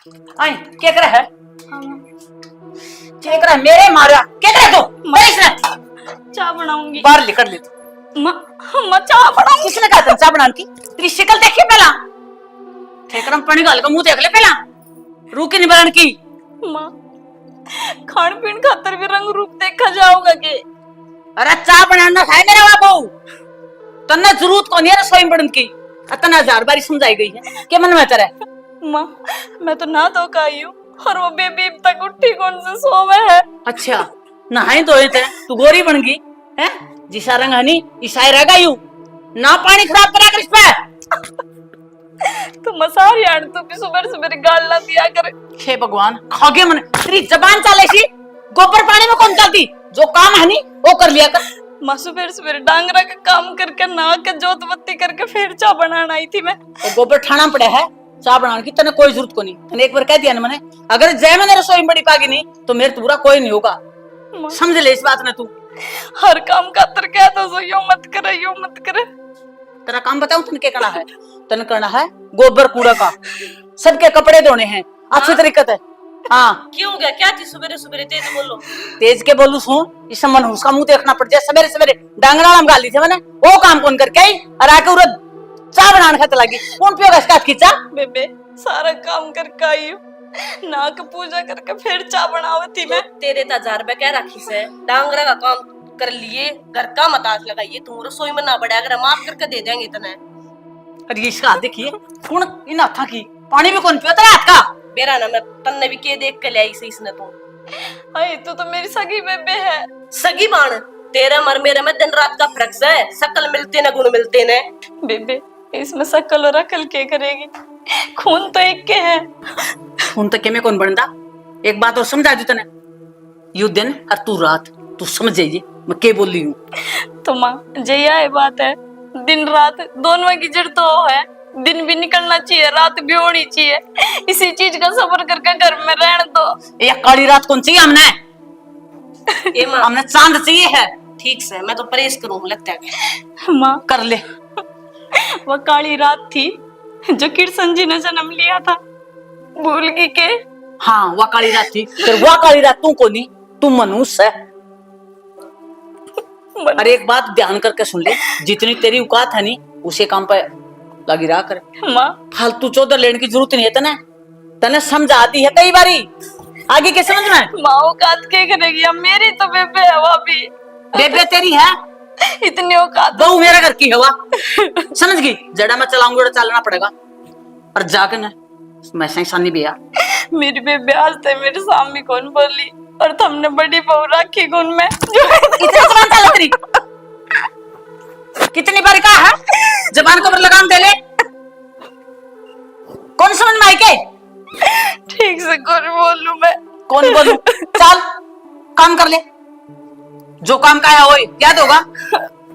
आई क्या कर है? क्या कर मेरे मारा क्या कर तू? मैं इसने चाय बनाऊंगी। बाहर निकल ले तू। मैं चाय बनाऊंगी। किसने कहा तुम चाय बनाने की? तेरी शक्ल देखी पहला। ठेकरम पानी गाल का मुंह देख ले पहला। रूकी नहीं बनाने की। माँ खान पीन खातर भी रंग रूप देखा जाओगा के? अरे चाय बनाना है मेरा बाबू। तन्ना जरूरत कौन है रसोई में की? इतना 1000 बारी समझाई गई है क्या मन में तेरे? माँ मैं तो ना धो का आई हूँ और वो बेबी अब तक उठी कौन से सोवे है। अच्छा नहाई धोए थे तू गोरी बन गई है? जिसा रंग हनी ईसाई रह गई ना पानी खराब करा कर इस पे। तो मसारी आड़ तो भी सुबह सुबह गाल ना दिया करे। हे भगवान खागे मन तेरी जबान चाले सी गोबर पानी में कौन चलती? जो काम है नी वो कर लिया कर। माँ सुबह सुबह डांगरा का काम करके नहा के जोत बत्ती करके फिर चाय बनाना आई थी मैं। वो गोबर ठाना पड़ा है चाय बनाने की तने कोई जरूरत को नहीं। तने एक बार कह दिया ना मैंने अगर जय मैंने रसोई में बड़ी पागी नहीं तो मेरे तो बुरा कोई नहीं होगा। समझ ले इस बात ने तू। हर काम खातर कहता सो यो मत करे यो मत करे। तेरा काम बताऊं तने क्या करना है? तने करना है गोबर कूड़ा का सबके कपड़े धोने हैं अच्छी तरीके से। हाँ क्यों गया क्या थी सुबह सुबह तेज बोलो? तेज के बोलू सू इस मन उसका मुंह देखना पड़ जाए सवेरे सवेरे डांगरा नाम गाली थे मैंने वो काम कौन करके आई और आके उरद चाय बनाने खाते लगी। कौन पियोगा इसका हाथ की चाय? बेबे सारा काम करके आई हूँ नाक पूजा करके फिर चाय बनावे थी मैं। तेरे 1000 रुपए क्या रखी से डांगरा का काम कर लिए घर का मताज लगाइए तुम रसोई में ना बढ़ा अगर माफ करके दे देंगे इतना। अरे इसका हाथ देखिए कौन इन हाथा की पानी भी कौन पियो तेरा हाथ का? मेरा ना मैं तन्ने भी के देख के लाई से इसने तो। अरे तो मेरी सगी बेबे है। सगी बाण तेरा मर मेरे में दिन रात का फर्क है शकल मिलते न गुण मिलते न। बेबे इसमें शकल और अकल क्या करेगी? खून तो एक के है। खून तो के में कौन बनता? एक बात और समझा दी तने यू दिन और तू रात तू समझ जाइए मैं क्या बोल रही हूँ। तो माँ जया ये बात है दिन रात दोनों की जड़ तो है। दिन भी निकलना चाहिए रात भी होनी चाहिए। इसी चीज का सफर करके घर में रहने दो। ये काली रात कौन चाहिए हमने? ए माँ हमने चांद चाहिए है। ठीक से मैं तो परहेज करूँ लगता है। माँ कर ले। वह काली रात थी जो कृष्ण जी ने जन्म लिया था भूल गई के? हाँ वह काली रात थी फिर वह काली रात तू को नहीं तू मनुष्य है। अरे एक बात ध्यान करके सुन ले जितनी तेरी औकात है नी उसे काम पे लगी रहा कर। माँ फालतू चौधर लेने की जरूरत नहीं है तने तने समझा दी है कई बारी आगे के समझ में। माँ औकात क्या करेगी? अब मेरी तो बेबे है वह भी। बेबे तेरी है इतनी औकात बहू मेरा घर की हवा समझ गई। जड़ा मैं चलाऊंगा चलना पड़ेगा और जाके ना मैं सही बिया। मेरी बेबे आज तक मेरे सामने कौन बोली और तुमने बड़ी बहू रखी गुण में जो इतना जबान चला तेरी कितनी बार कहा है जबान को लगाम दे ले। कौन समझ में आई के? ठीक से कौन बोलूं मैं? कौन बोलूं? चल काम कर ले जो काम का है वो याद होगा।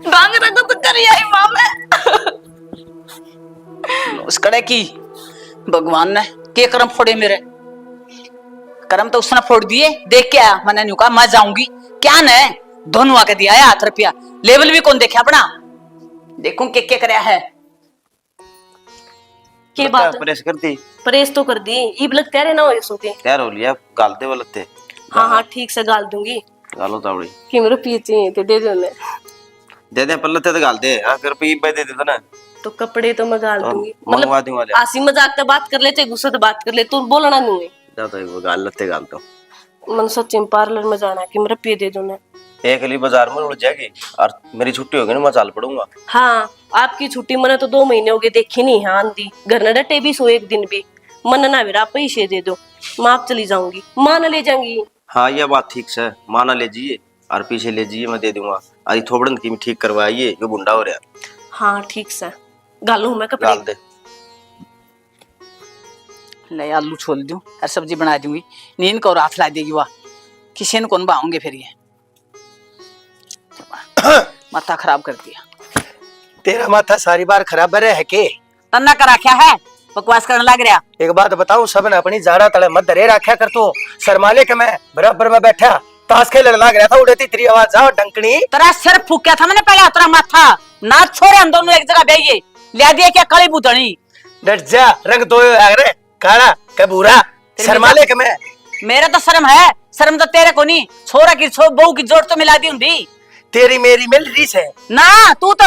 डांगरा को तो कर आई माँ मैं। उस कड़े की भगवान ने के कर्म फोड़े मेरे कर्म तो उसने फोड़ दिए। देख के आया मैंने न्यू कहा मैं जाऊंगी क्या न दोनों आके दिया है 8 रुपया लेवल भी कौन देखे अपना देखूं के कराया है। के बात प्रेस करती परहेज तो कर दी ईब लगता है ना हो सो के यार हो लिया गालते वालते। हाँ हाँ ठीक से गाल दूंगी। गालो तावड़ी कि मेरे पीते तो दे दो ने दे दे पल्लते तो गाल दे हां फिर पी पे दे दे तो ना तो कपड़े तो मैं गाल तो दूंगी मंगवा दूंगा ले। हंसी मजाक तो बात कर लेते गुस्से तो बात कर ले तू बोलना नहीं है। जा तो वो गाल लते गाल तो मन सच्ची में पार्लर में जाना है कि मेरे पे दे दो ना। एक लिए बाजार में उड़ जाएगी और मेरी छुट्टी होगी ना मैं चाल पड़ूंगा। हाँ आपकी छुट्टी मैंने तो 2 महीने हो गए देखी नहीं। हाँ आंधी घर न डटे भी सो एक दिन भी मन ना मेरा पैसे दे दो मैं आप चली जाऊंगी माँ न ले जाऊंगी। हाँ ये बात ठीक से माना ले जाइए और पीछे ले जाइए मैं दे दूंगा। आज थोबड़न की ठीक करवाइए जो बुंडा हो रहा। हाँ ठीक से गालू मैं कपड़े गाल दे ले आलू छोल दूं और सब्जी बना दूंगी नींद को रात ला देगी वाह किसी ने कौन बाऊंगे फिर ये माथा खराब कर दिया। तेरा माथा सारी बार खराब है के? तन्ना करा क्या है बकवास करने लग रहा। एक बात बताऊं सब ने अपनी जाड़ा तले मत धरे रखा कर तो शर्माले के मैं बराबर में बैठा ताश खेलने लग रहा था उड़ती तेरी आवाज जाओ डंकनी तेरा सिर फूकिया था मैंने पहले तेरा माथा ना छोड़े हम दोनों एक जगह बैठिए ले दिया क्या काली बुतनी। डट जा रंग दो रे काला के भूरा शर्मा ले के मैं मेरा तो शर्म है, शर्म तो तेरे को नहीं। छोरा की बहू की जोड़ तो मिला दी हुंदी। तेरी मेरी मिल रही है ना तू तो,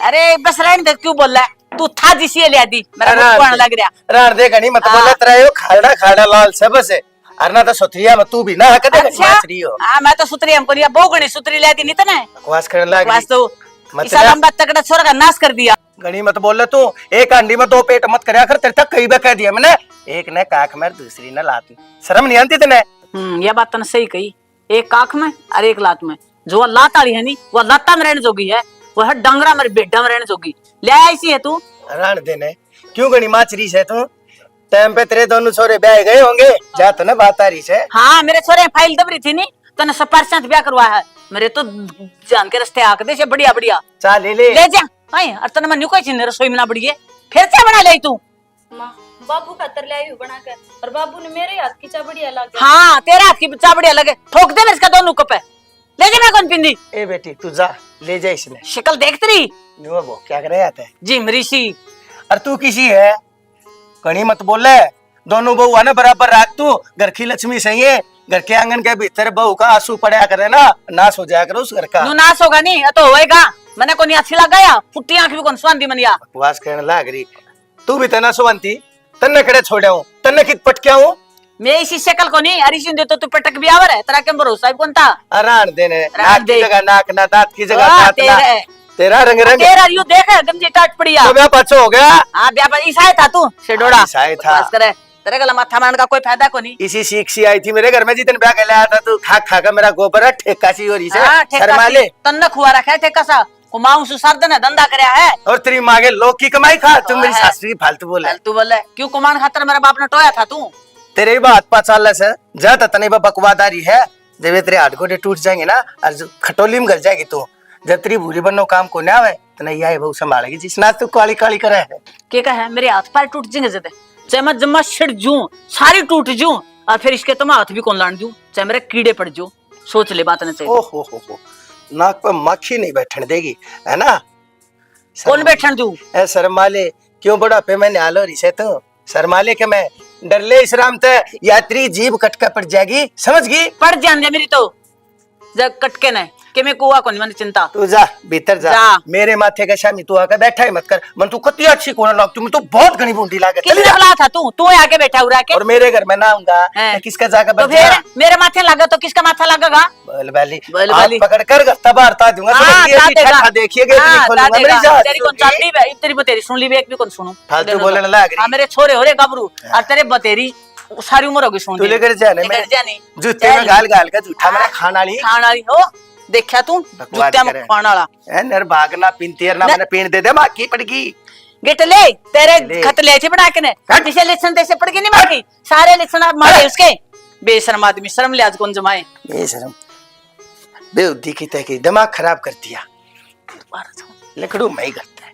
अरे बस रहने दे, क्यों बोल रहा है तू? था जिसी ले दी, मेरा मुंह पुराना लग रहा। रार देगा नहीं मत बोले तेरा यो खाड़ा खाड़ा लाल सब से अरना तो सुतरिया में तू भी ना कदे माचरी हो। हां मैं तो सुतरी हमको नहीं, बहुगणी सुतरी ले दी नहीं तने। बकवास करने लग बकवास तो इसा लंबा तगड़ा छोरा का नाश कर दिया। गणी मत बोले तू, एक अंडी में 2 पेट मत करया कर, तेरे तक कई बार कह दिया मैंने, एक ने काख में दूसरी ने लात में। शर्म नहीं आती तने? ये बात तने सही कही, एक काख में और एक लात में। जो लात आली है नी वो लाता में रहने जोगी है, वो है डांगरा मेरे बेड्डा में रहने जोगी। ले ऐसी है तू रान देने क्यों गणी माचरी से तू? टाइम पे तेरे दोनों छोरे ब्याह गए होंगे, जा तो ना बात आ रही से। हाँ मेरे छोरे फाइल दबरी थी नी, तने सपार साथ ब्याह करवा है। मेरे तो जान के रास्ते आके दे से बढ़िया बढ़िया चा ले ले जा। आई और तने मन्नू कोई चीज रसोई में ना बढ़िए, फिर क्या बना ले तू? माँ बाबू खातर ले आई हूँ बनाकर, और बाबू ने मेरे हाथ की चा बढ़िया लग हाँ तेरे हाथ की चा बढ़िया लगे, ठोक दे मेरे इसका दोनों कप है। ले जा मैं कौन पिंदी। ए बेटी तू जा ले जा इसने। शक्ल देख तेरी वो क्या करे आता है जी मरीसी। और तू किसी है कहीं मत बोले, दोनों बहू है ना बराबर राख तू। घर की लक्ष्मी सही है, घर के आंगन के भीतर बहू का आंसू पड़ा करे ना, नाश हो जाया करो उस घर का। नू नाश होगा नहीं तो होएगा। मैंने कोनी अच्छी लगा या फुट्टी आंख भी कौन स्वांदी मनिया। बकवास करने लाग रही तू भी तना सुवंती, तन्ने कड़े छोड़े हूँ, तन्ने कित पटक्या हूँ मैं इसी शक्ल को नहीं अरिशिन दे तो तू पटक भी आवर है, तेरा क्या भरोसा है कौन था? रान देने रान नाक की दे। जगह नाक ना, दांत की जगह वाह, दांत ना, तेरा रंग रंग तेरा यू देख गंजी टाट पड़िया। तो ब्याह पाछो हो गया। हाँ ब्याह पर ईसाई था तू शेडोड़ा। हाँ, ईसाई था। बस करे तेरे गला माथा मारने का कोई फायदा को नहीं। इसी सीख सी आई थी मेरे घर में जितने ब्याह के लाया था, तू खा खा कर मेरा गोबर है ठेका सी हो रही हाँ, से शर्मा ले। तन्ने खुआ रखा है ठेका सा, कुमाऊं सुसारद ने धंधा करया है। और तेरी माँ के लोग की कमाई खा, तुम मेरी है। सासरी की फालतू बोल रहा है। तू बोले क्यों कुमान खातर मेरा बाप ने टोया था तू? तेरे बात पा चाल से ज्यादा तने बकवादारी है, जब तेरे हाथ गोटे टूट जाएंगे ना और खटोली में घर जाएगी तू, जब तेरी भूरी बनो काम को ना आवे तो नहीं आए बहु संभालेगी, जिसना तू काली काली करे है। के कहा मेरे हाथ पैर टूट जाएंगे जदे, चाहे मैं जम्मा छिड़ जूं सारी टूट जूं और फिर इसके तो मैं हाथ भी कौन लान दूं, चाहे मेरे कीड़े पड़ जूं। सोच ले बात ने चाहिए। ओ हो नाक पर मक्खी नहीं बैठने देगी है ना। कौन बैठन दूं? ए शर्माले क्यों बड़ा पे मैं न्यालो रही से तू शर्माले के मैं डर ले इस राम ते यात्री जीभ कटका पड़ जाएगी, समझ गई? पड़ जान दे मेरी तो जब कटके न कि मैं कुआ कौन मन चिंता। तू जा भीतर जा, जा। मेरे माथे का शामी तू आकर बैठा ही मत कर, मन तू कती अच्छी कोना लगती, मैं तो बहुत घनी बूंदी लागे। किसने बुलाया था तू आके बैठा हुआ के? और मेरे घर में ना आऊंगा है। तो किसका जाकर तो बैठ जा? फिर मेरे माथे लगा तो किसका माथा लगेगा? बोल वाली बोल हाथ वाली। पकड़ कर गत्ता बारता दूंगा, हाँ, समझ गई? ता अभी देगा। ठेका देखिएगा इतनी हाँ, खोलूंगा ता मेरी देगा। जात तेरी कौन चाल तेरी सुन ली भी एक भी कौन सुनू फालतू बोलने लग रही। हाँ मेरे छोरे हो रे गबरू और तेरे बतेरी सारी उम्र होगी सुन तू लेकर जाने में जानी जूते में गाल गाल का जूठा मेरा खाना वाली खान वाली हो देखा तू जूते में खान वाला है नर भागना पिंतीर ना मैंने पीन दे दे मां की पड़गी गेट ले तेरे ले। खत ले थे बना के ने जिसे लेसन तैसे पड़ गई नहीं मार की सारे लेसन आप मारे उसके बेशर्म आदमी शर्म ले आज कौन जमाए बेशरम बेउद्दी की तय की दिमाग खराब कर दिया लकड़ू मैं ही करता है।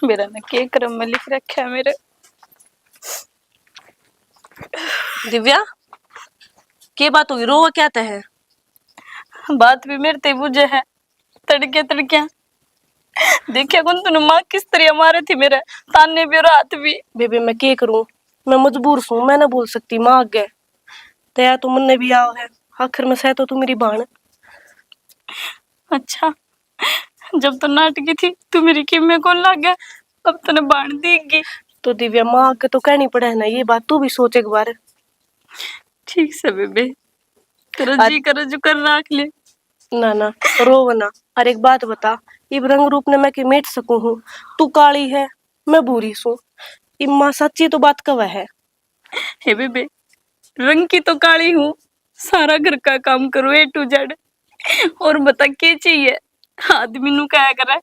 मेरा ना के क्रम में लिख रखा है मेरे। दिव्या के बात हुई, रो क्या है? बात भी मेरे ते बुझे है, तड़के तड़किया देखिया कौन तूने माँ किस तरह मारे थी मेरे ताने भी और हाथ भी। बेबे मैं के करूं, मैं मजबूर हूं, मैं ना बोल सकती माँ आगे तया तो मन ने भी आओ है, आखिर में सह तो तू मेरी बाण। अच्छा जब तो नाटकी थी तू मेरी किम कौन लाग गया, अब तूने बाण देगी। तो दिव्या माँ आगे तो कहनी पड़े है ना, ये बात तू भी सोच एक बार। ठीक से बेबे तेरा जी कर जो कर राख ले। ना ना रो ना, और एक बात बता, इब रंग रूप ने मैं कि मेट सकूं हूँ, तू काली है मैं बुरी सू, इब माँ सच्ची तो बात कव है। हे बेबे रंग की तो काली हूँ, सारा घर का काम करो A to Z, और बता क्या चाहिए? आदमी नु क्या करे,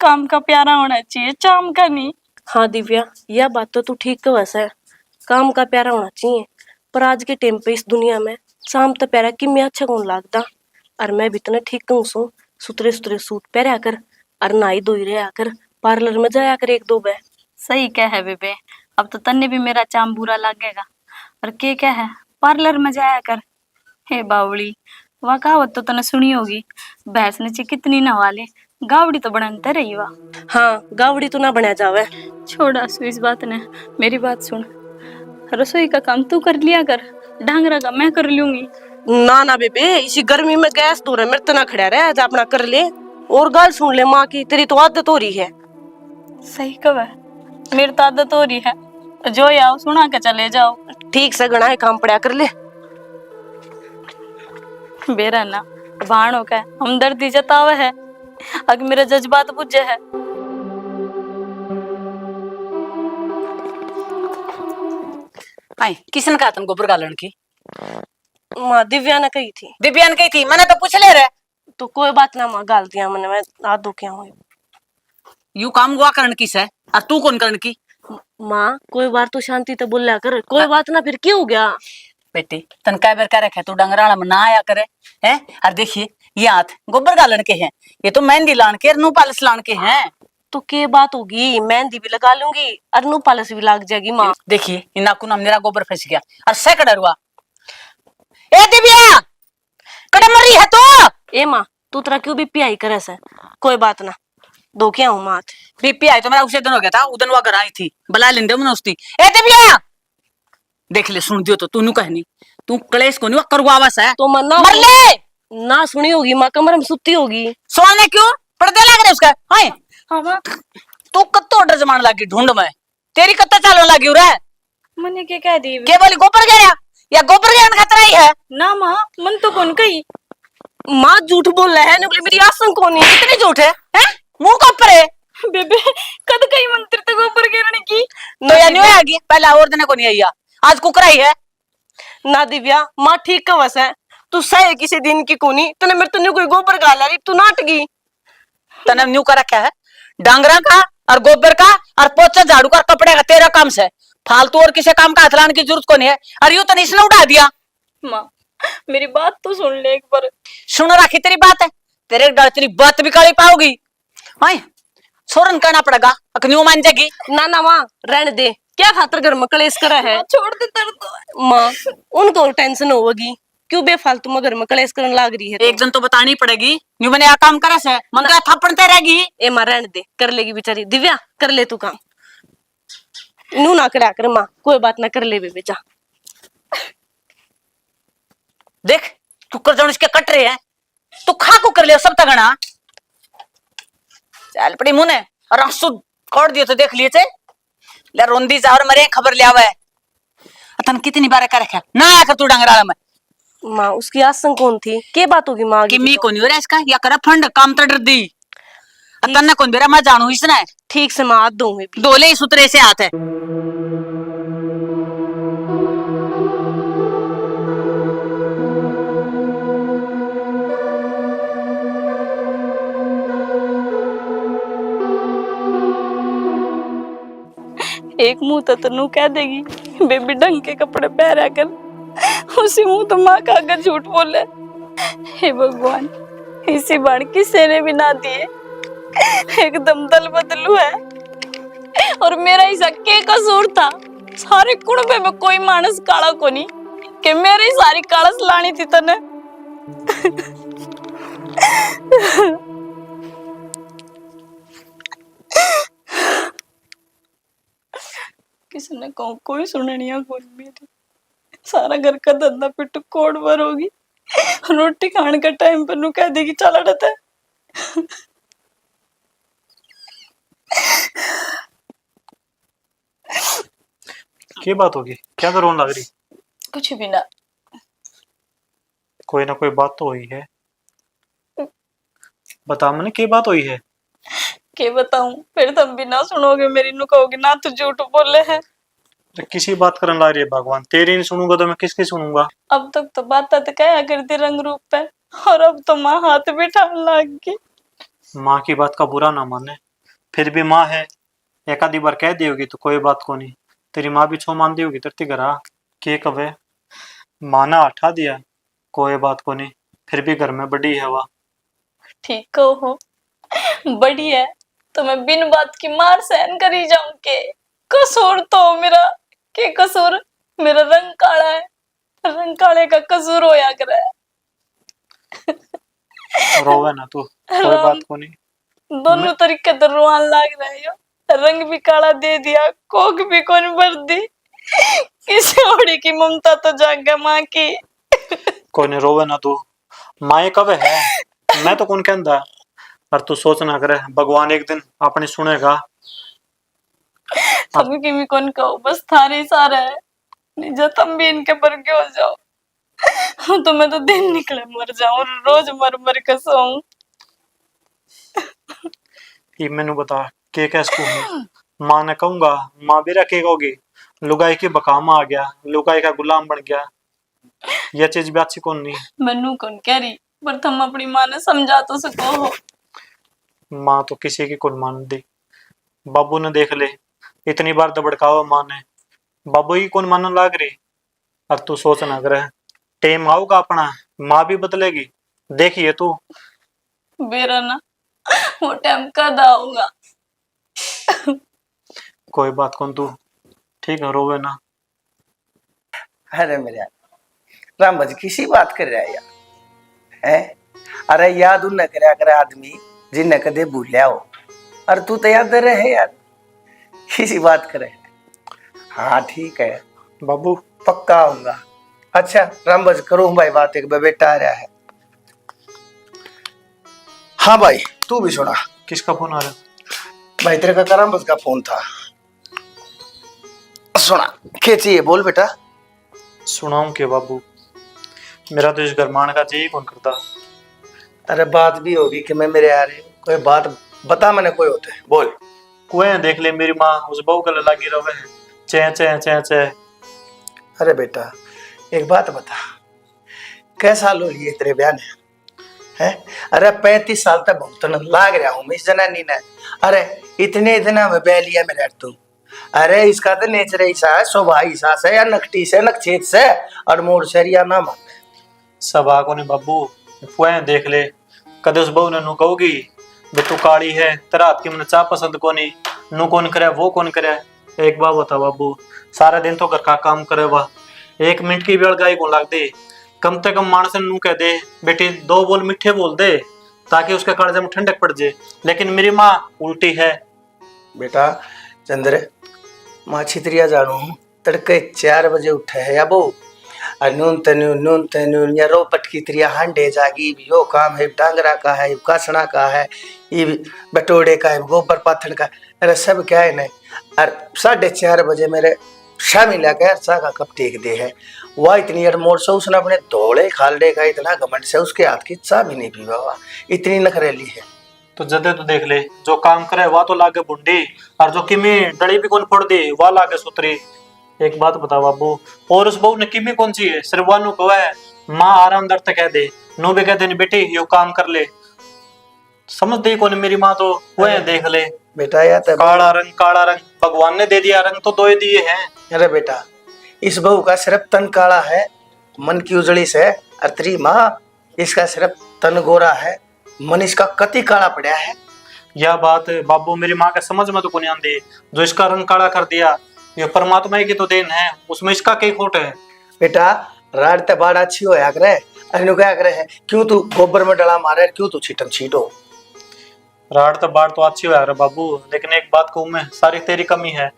काम का प्यारा होना चाहिए, चाम का नहीं। हाँ दिव्या यह बात तो तू ठीक कह है, काम का प्यारा होना चाहिए, पर आज के टाइम पे इस दुनिया में शाम तो प्यारा कि मैं अच्छा कौन लागता। और मैं भी इतना ठीक कहूँ सू, सुतरे सुतरे सूट पहरा कर और नहाई धोई रहा कर, पार्लर में जाया कर एक दो बार। सही क्या है बेबे, अब तो तन्ने भी मेरा चाम बुरा लगेगा, और के क्या है पार्लर में जाया कर। हे बावली वह कहावत तो तने सुनी होगी, भैंस ने कितनी नवा ले गावड़ी तो बनाते रही वा। हाँ गावड़ी तो ना बना जावे। छोड़ा सु इस बात ने, मेरी बात सुन। रसोई का काम तू कर लिया कर, डांगरा का मैं कर लूंगी। ना ना बेबे, इसी गर्मी में गैस तो मेरे तना खड़ा रहे, आज अपना कर ले। और गाल सुन ले माँ की, तेरी तो आदत हो रही है। सही कब है, मेरी तो आदत हो रही है। जो आओ सुना के चले जाओ। ठीक से गणा है काम पड़ा कर ले। बेरा ना भाणो का हमदर्दी जतावे है, अगर मेरे जज्बात बुझे है। आई किसने कहा तुमको गोबर गालन की? माँ दिव्या ने कही थी। दिव्या ने कही थी, मैंने तो पूछ ले रहे। तो कोई बात ना माँ, गाल दिया मैंने, मैं आदो क्या हूँ। यू काम गुआ करण किस है और तू कौन करण की? माँ कोई बार तो शांति तो बोलिया कर, कोई बात ना, फिर क्या हो गया? बेटी तन काय बेर क्या रखे तू डंगराला में ना आया करे है। और देखिए ये हाथ गोबर गालन के हैं, ये तो मेहंदी लान के रू पालिश लान के हैं। तो क्या बात होगी, मेहंदी भी लगा लूंगी और नू पालिश भी लग जाएगी माँ। देखिए इन नाकू ना मेरा गोबर फंस गया और सैकड़ा रुआ। ए दिव्या कड़े मरी है तो? ए माँ तू तरह क्यों बीपी आई करे से? कोई बात ना, दो क्या हूँ माँ। बीपी आई तो मेरा उसे दिन हो गया था, उदन वह घर आई थी बला लेंदे मन उसती। ए दिव्या देख ले सुन दियो तो तू नु कहनी तू कलेश को नहीं करवावस है तो मन्ना मर ले। ना सुनी होगी माँ, कमर में सुती होगी। सोने क्यों पर्दे लग रहे उसका? हाय हाँ माँ, तू कत्तो ऑर्डर जमान लागी ढूंढ में, तेरी कत्ता चालो लागी रे। मैंने क्या कह दी? के बोली गोबर गया या गोबर गया खतरा ही है? ना माँ, मन तो कौन कही। माँ झूठ बोल रहा है, बोली मेरी आसन कौन है? इतनी झूठ है मुंह को ऊपर है। बेबे कद कई मंत्र तक ऊपर गिरने की। तो या नहीं आएगी पहला और दिन को नहीं आई आज कुकरा ही है ना दिव्या माँ ठीक कवस है, तू सही किसी दिन की कोनी तने मेरे तने कोई गोबर गाला रही, तू नाटगी। तने न्यू कर रखा है डांगरा का और गोबर का और पोछा झाड़ू का कपड़े का, तेरा काम से फालतू और किसी काम का हाथ लाने की जरूरत को नहीं है। और यूं तो इसने उठा दिया। माँ मेरी बात तो सुन ले एक बार। सुनो राखी तेरी बात है, तेरे डर तेरी बात भी काली पाओगी। हाय छोरन करना पड़ेगा अकन्यू मान जाएगी। ना ना माँ रहने दे, क्या खातर घर में कलेश करा है? छोड़ दे तर तो। माँ उनको टेंशन होगी, क्यों बेफालतू में घर में कलेश करने लाग रही है? एक जन तो बतानी पड़ेगी, न्यू मैंने आ काम करा से मन तो थप्पड़ते रहेगी। ए माँ रहने दे, कर लेगी बेचारी। दिव्या कर ले तू काम, नू ना करा कर माँ, कोई बात ना, कर ले बेबे जा। देख कुकर जो इसके कट रहे हैं तू खा कुकर ले सब तगना चल पड़ी मुने और आंसू कोड़ दियो तो देख लिए थे ले रोंदी जा और मरे खबर ले आवे। तन कितनी बार कर रखा ना आया कर तू डंगराला में। माँ उसकी आसन कौन थी, के बात होगी माँ? कि मी को नहीं हो रहा इसका या करा फंड काम तड़ दी तन्ने कौन बेरा मैं जानू इसने ठीक से माँ दो में भी दोले ही सुतरे से हाथ है। एक मुंह तो तनु कह देगी बेबी ढंग के कपड़े पहना कर, उसी मुंह तो माँ का अगर झूठ बोले। हे भगवान इसी बार किसी ने भी ना दिए, एकदम दल बदलू है। और मेरा ऐसा के कसूर था, सारे कुड़बे में कोई मानस काला को नहीं कि मेरी सारी कालस लानी थी तने। किसने कहो कोई सुननिया कोई मेरी, सारा घर का धंधा पिट्टू कोड़ भर होगी। रोटी खाने का टाइम पर नु कह देगी चला रहता है। क्या बात होगी, क्या तो रोन लग रही? कुछ भी ना, कोई ना कोई बात तो हुई है, बता मैंने क्या बात हुई है? के बताऊं, फिर तुम भी ना सुनोगे मेरी, नु कहोगे ना तू झूठ बोले है। तो किसी बात करने ला रही है भगवान, तेरी नहीं सुनूंगा तो मैं किसकी सुनूंगा? अब तक तो बात तो क्या करती रंग रूप पे, और अब तो माँ हाथ बिठा लग गई। माँ की बात का बुरा ना माने, फिर भी माँ है, एक आधी बार कह दी होगी तो कोई बात को नहीं। तेरी माँ भी छो मान दी होगी तरती घर के कवे माना हटा दिया, कोई बात को नहीं, फिर भी घर में बड़ी है वह। ठीक कहो, बड़ी है तो मैं बिन बात की मार सहन करी जाऊं के? कसूर तो मेरा के कसूर, मेरा रंग काला है, रंग काले का कसूर होया करे। रोवे ना तू, कोई बात को नहीं, दोनों तरीके तो रोआन लाग रहे हो। रंग भी काला दे दिया, कोक भी कौन भर दी। किसी औड़ी की ममता तो जागा माँ की। कोई नहीं रोवे ना तू, माए कब है, मैं तो कौन कहंदा। और तू सोच ना करे, भगवान एक दिन अपनी सुनेगा। तुम की भी कौन कहो, बस थारे सारा है। नहीं जो तुम भी इनके बरगे हो जाओ तो मैं तो दिन निकले मर जाऊं, रोज मर मर के सोऊं। ये मैनू बता के कैसे कहूं, माँ ने कहूंगा, माँ भी रखेगा होगी। लुगाई की बकाम आ गया, लुगाई का गुलाम बन गया, ये चीज भी अच्छी कौन नहीं। मनु कौन कह रही, पर तुम अपनी माँ ने समझा तो सको हो। माँ तो किसी की कौन मान दी। बाबू ने देख ले, इतनी बार दबड़कावा माँ ने, बाबू ही कौन मानने लाग रही। अब तू सोच ना करे, टेम आऊगा अपना, माँ भी बदलेगी, देखिए तू। बेरा ना वो टाइम कद आऊंगा। कोई बात कौन, तू ठीक है, रोवे ना। अरे मेरे यार, राम भज किसी बात कर रहा है यार, है? अरे याद उन करया करे आदमी जिन्हें कदे भूलिया हो, और तू तो याद रहे यार, किसी बात करे। हाँ ठीक है बाबू पक्का आऊंगा। अच्छा राम भज करो भाई बात, एक बेटा आ रहा है। हाँ भाई तू भी सुना। किसका फोन आ रहा है? भाई तेरे का राम भज का फोन था, सुना क्या चाहिए बोल बेटा। सुनाऊं के बाबू, मेरा तो इस घर मान का चाहिए कौन करता। अरे बात भी होगी कि मैं मेरे यार कोई बात बता, मैंने कोई होते है बोल। कुएं देख ले, मेरी माँ उस बहू गले लगी रहे है, चे चे चे चे। अरे बेटा एक बात बता, कैसा लो लिए तेरे बयान है? अरे 35 साल तक भुगतन लाग रहा हूँ मैं इस जनानी ने। अरे इतने दिन में बह लिया मेरे तू। अरे इसका तो नेचर ऐसा है, स्वभाव ऐसा से या नकटी से नक्षेत से और मोड़ से या ना मान। सब आगो ने बाबू, कुएं देख ले, कदे उस बहू ने नू कहोगी बे तू काली है, तेरा हाथ की मैंने चाह पसंद कोनी, नू कौन करे वो कौन करे। एक बात बता बाबू, सारा दिन तो घर का काम करे वह, एक मिनट की भी अड़गाई को लग दे। कम से कम मानस नू कह दे बेटी 2 बोल मीठे बोल दे, ताकि उसके कालजे में ठंडक पड़ जाए। लेकिन मेरी माँ उल्टी है। बेटा चंद्र माँ छित्रिया जानू तड़के 4 बजे उठे है या बो, और नून तनू या रो पटकी त्रिया हांडे जागी यो काम है, डांगरा का है, कासना का है, ये बटोड़े का है, गोबर पाथन का। अरे सब क्या है नहीं। और 4:30 बजे मेरे शामिल आकर चाह का कप टेक दे है, वह इतनी अड़मोड़ से उसने अपने धोले खालडे का इतना घमंड से उसके हाथ की चाह भी नहीं पीवा हुआ, इतनी नखरेली है। तो जदे तो देख ले, जो काम करे वह तो लागे बुंडी, और जो किमी डली भी कौन फोड़ दे वह लागे सुतरी। एक बात बता बाबू, और उस बहू ने किमी कौन सी है, सिर्फ वानू कहा है माँ आराम दर तक कह दे, नो भी कह दे बेटी यो काम कर ले। समझ दे कौन मेरी माँ तो वह देख ले। बेटा या तो काला रंग भगवान ने दे दिया, रंग तो 2 ही दिए हैं। अरे बेटा इस बहू का सिर्फ तन काला है, मन की उजड़ी से, और तेरी माँ इसका सिर्फ तन गोरा है, मन इसका कति काला पड़ा है। यह बात बाबू मेरी माँ का समझ में तो को नहीं आती, जो इसका रंग काला कर दिया ये परमात्मा की तो देन है, उसमें इसका कई खोट है। बेटा राड ते बाड़ अच्छी होया करे, अरे क्या करे है, क्यों तू गोबर में डला मारे, क्यों तू छीटम छीटो। राड तो बाढ़ तो अच्छी हुआ बाबू, लेकिन एक बात कहूँ मैं, सारी तेरी कमी है।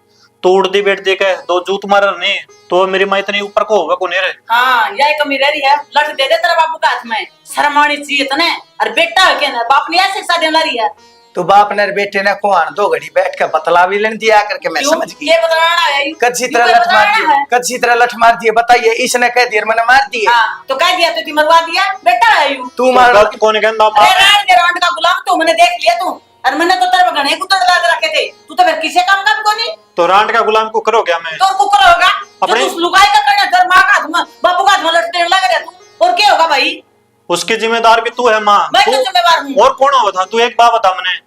तू उड़दी बैठ दे के 2 जूत मार नहीं तो मेरी माँ इतनी ऊपर को होगा को नहीं रे। हाँ यही कमी रह रही है, लठ दे दे तेरा बाबू का हाथ में, शर्म आनी चाहिए तने। और बेटा है क्या ना, बाप ने ऐसे शिक्षा देने रही है। तो बाप ने बेटे ने को 2 घड़ी बैठ के बतला भी लेन दिया करके मैं समझ गई। ये बताना है कच्ची तरह लठ मार दिए, कच्ची तरह लठ मार दिए, बताइए इसने कह दिया मैंने मार दिए। हाँ तो कह दिया तो मरवा दिया, बेटा है यू। तू मार गलत कौन कहना बाप? अरे राड के राड का गुलाम तू, मैंने देख लिया तू, और मैंने तो तेरे गणे कुत्ते लाद रखे थे, तू तो फिर किसे काम को नहीं। तो रांड का गुलाम को करो क्या मैं? तो कुकर होगा अपने- जो तू लुगाई का करना, तेरे माँ का हाथ में बापू का हाथ में लटने लग रहा तू, और क्या होगा भाई? उसकी जिम्मेदार भी तू है माँ। मैं क्यों जिम्मेवार हूँ? और कौन होगा? तू एक बात बता मैंने,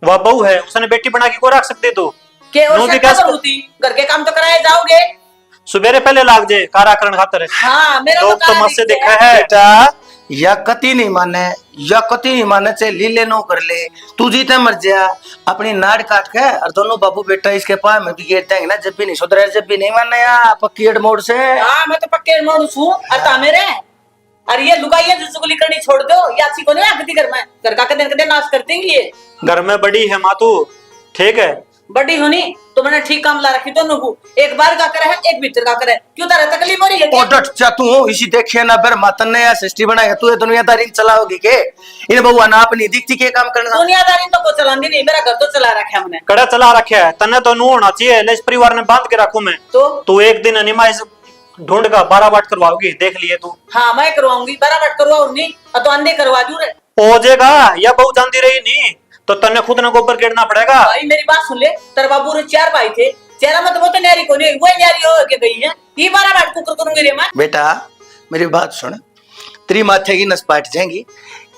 वह बहू है, उसने बेटी बना के को रख सकते तू? के और नू भी शक्का कैसे- होती, घर के काम तो कराए जाओगे। सुबेरे पहले लाग जाए काराकरण खातर। हाँ मेरा लोग तो काम मत से ही देखा है। है। बेटा या कति नहीं माने, या कति नहीं माने चाहे लीले नो कर ले, तू जीते मर जा अपनी नाड़ काट के, और दोनों बाबू बेटा इसके पास में भी गेट देंगे ना, जब भी नहीं सुधरे, जब भी नहीं माने या पक्की मोड़ से। हाँ मैं तो पक्के मोड़ हूँ, अता मेरे अरे ये लुगाइया जो चुगली करनी छोड़ दो, या अच्छी को नहीं आगती घर में, घर का कदे नाश करते हैं ये। घर में बड़ी है माँ तू, ठीक है। बड़ी होनी तो मैंने ठीक काम ला रखी दोनों को, एक बाहर का करे है एक भीतर का करे, क्यों तारा तकलीफ हो रही है क्या? ओडट जा तू इसी देखे ना बर मातन ने या सृष्टि बनाया तू ये दुनियादारी चलाओगी के? इन बहुआ ना अपनी दिखती के काम करना। दुनियादारी तो को चलानी नहीं, मेरा घर तो चला रखा है हमने। कड़ा चला रखे है तन्ने तो नू होना चाहिए, ले इस परिवार ने बांध के रखू मैं। तो तू एक दिन अनिमा इस ढूंढ का 12 बाट करवाओगी, देख लिए तू। हाँ मैं करवाऊंगी, बराबर करवाऊ नहीं तो अंधे करवा दू रे। हो जाएगा या बहु जानती रही नहीं तो तन्ने खुद न गोबर गिरना पड़ेगा। भाई मेरी बात सुन ले, तेरे बाबू रे 4 भाई थे, चेहरा मत वो तो न्यारी को नहीं, वो न्यारी हो के गई है, ये 12 बार कुकर करूंगी रे मैं। बेटा मेरी बात सुन, तेरी माथे की नस पाट जाएंगी,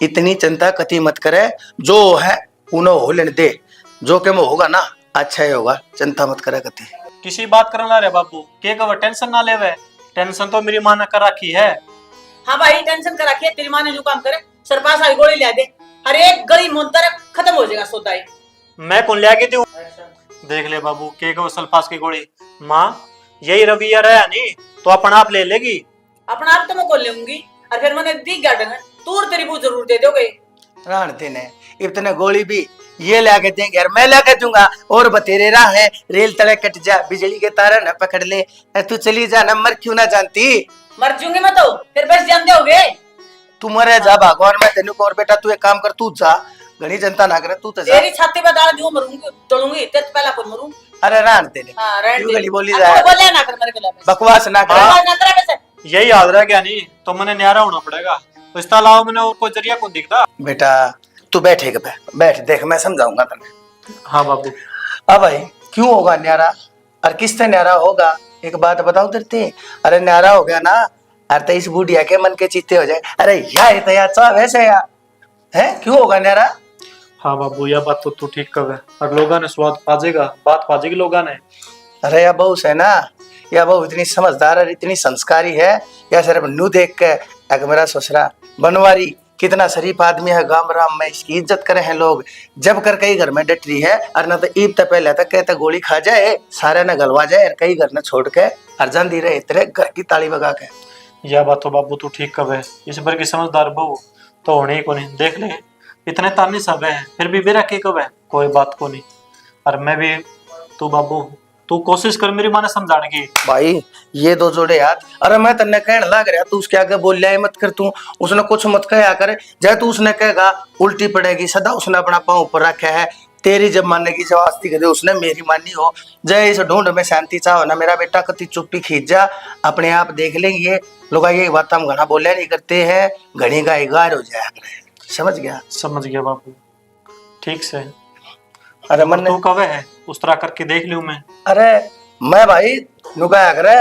इतनी चिंता कति मत करे, जो है उन्हें हो लेने दे, जो के में होगा ना अच्छा ही होगा, चिंता मत करे कति। किसी बात करना रे बाबू, के कवर टेंशन ना लेवे, टेंशन तो मेरी माँ ने कर रखी है। हाँ भाई टेंशन कर रखी है, तेरी माँ ने जो काम करे सरपास आई गोली ले दे, अरे एक गली मुंतर खत्म हो जाएगा सोता ही। मैं कौन ले आगे दी देख ले बाबू, के कवर सल्फास की गोली। माँ यही रवैया रहा नहीं तो अपन आप ले लेगी। अपना आप तो मैं खोल लूंगी, और फिर मैंने दी गार्डन है तू और तेरी बू जरूर दे दोगे। राण देने इतने गोली भी ये लाके देंगे यार, मैं लाके दूंगा। और बतेरे राह है रेल तले कट जा, बिजली के तारा न पकड़ ले, तू चली जा, नंबर क्यों ना जानती। मर जूंगी मैं तो, फिर बस जान दोगे। तू मरे जा भगवान, मैं तेनू को। और बेटा तू एक काम कर, तू जा, घनी जनता ना करे, तू तो जा। तेरी छाती पे दाल जो मरूंगी तोड़ूंगी, तेरे पहला कौन मरूं। अरे राण देने हां रहने क्यों दे, गली बोली अब जा, तो बोले ना कर मेरे खिलाफ, बकवास ना कर। बकवास ना करे वैसे। यही याद रह गया नहीं तो मैंने न्यारा होना पड़ेगा, इसके अलावा मैंने और कोई जरिया कौन दिखता। बेटा तू बैठेगा, बैठ देख मैं समझाऊंगा तुम्हें। हाँ बाबू। अब भाई क्यों होगा न्यारा, और किससे न्यारा होगा, एक बात बताओ तेरे। अरे न्यारा हो गया ना, अरे तो इस बुढ़िया के मन के चित्ते हो जाए, अरे यार तो यार चाह वैसे यार है, क्यों होगा न्यारा। हाँ बाबू यह बात तो तू ठीक कहे, और लोगों ने स्वाद पाजेगा, बात पाजेगी लोगों ने। अरे या बहू है ना, या बहू इतनी समझदार और इतनी संस्कारी है, या सिर्फ नू देख के अगर मेरा ससुरा बनवारी कितना शरीफ आदमी है, गांव राम में इसकी इज्जत करे हैं लोग, जब कर कई घर में डट रही है, और न तो ईब तक पहले तक कहते गोली खा जाए, सारे न गलवा जाए, और कई घर न छोड़ के अर्जन दी रहे तेरे घर की ताली बगा के। यह बात तो बाबू तू ठीक कहे, इस बार की समझदार बहू तो होने ही को नहीं। देख ले इतने ताने सब है, फिर भी मेरा के कब है, कोई बात को नहीं। और मैं भी, तू बाबू तू कोशिश कर मेरी माँ ने समझाने की। भाई ये दो जोड़े हाथ, अरे मैं तन्ने कहने लग रहा, तू उसके आगे बोल लिया मत कर, तू उसने कुछ मत कहा करे, जय तू उसने कहेगा उल्टी पड़ेगी, सदा उसने अपना पाँव ऊपर रखा है, तेरी जब मानने की जवास्ती करे उसने मेरी मानी हो, जय इस ढूंढ में शांति चाहो ना मेरा बेटा, कति चुप्पी खींच जा, अपने आप देख लेंगे लोग, ये बात हम घना बोलिया नहीं करते हैं, घनी का गार हो जाया करे, समझ गया। समझ गया बाबू, ठीक से। अरे मन तू कवे है उस तरह करके देख लूं मैं। अरे मैं भाई नुकाया करे,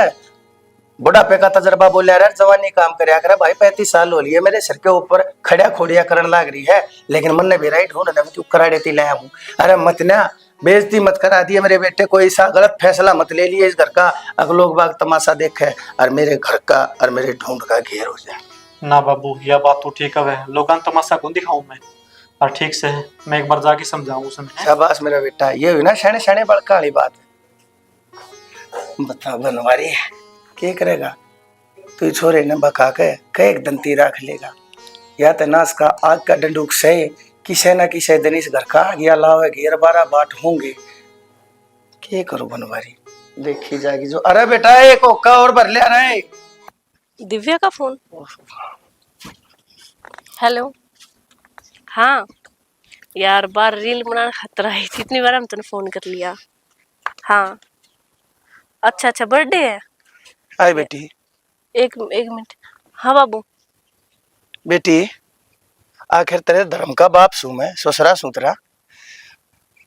बुढ़ापे का तजर्बा बोलिया रे, जवानी काम करया करे भाई, 35 साल हो लिए मेरे सिर के ऊपर खड़ा खोड़िया करने लग रही है, लेकिन मन ने भी राइट ढूंढने में क्यों करा देती लाया हूँ। अरे मत ना बेइज्जती मत करा दिए मेरे बेटे, कोई सा गलत फैसला मत ले लिए इस घर का, अगर लोग बाग तमाशा देखे और मेरे घर का और मेरे ढूंढ का घेर हो जाए। ना बाबू यह बात तो ठीक है, लोगों तमाशा कौन दिखाऊं मैं, और ठीक से मैं एक बार जाके समझाऊं उसने। शाबाश मेरा बेटा, ये हुई ना शने शने बड़का वाली बात। बता बनवारी क्या करेगा, तू छोरे ने बका के एक दंती रख लेगा, या तो नाश का आग का डंडूक से किसे न किसे दिन इस घर का आगिया लावे, घेर 12 बाट होंगे, क्या करो बनवारी देखी जाएगी जो। अरे बेटा एक ओका और भर ले रहे। दिव्या का फोन। हेलो हाँ यार, बार रील बनाना खतरा है, इतनी बार हम तुमने फोन कर लिया। हाँ अच्छा अच्छा, बर्थडे है। हाय बेटी। एक मिनट। हाँ बाबू। बेटी आखिर तेरे धर्म का बाप सू मैं, ससुरा सूतरा,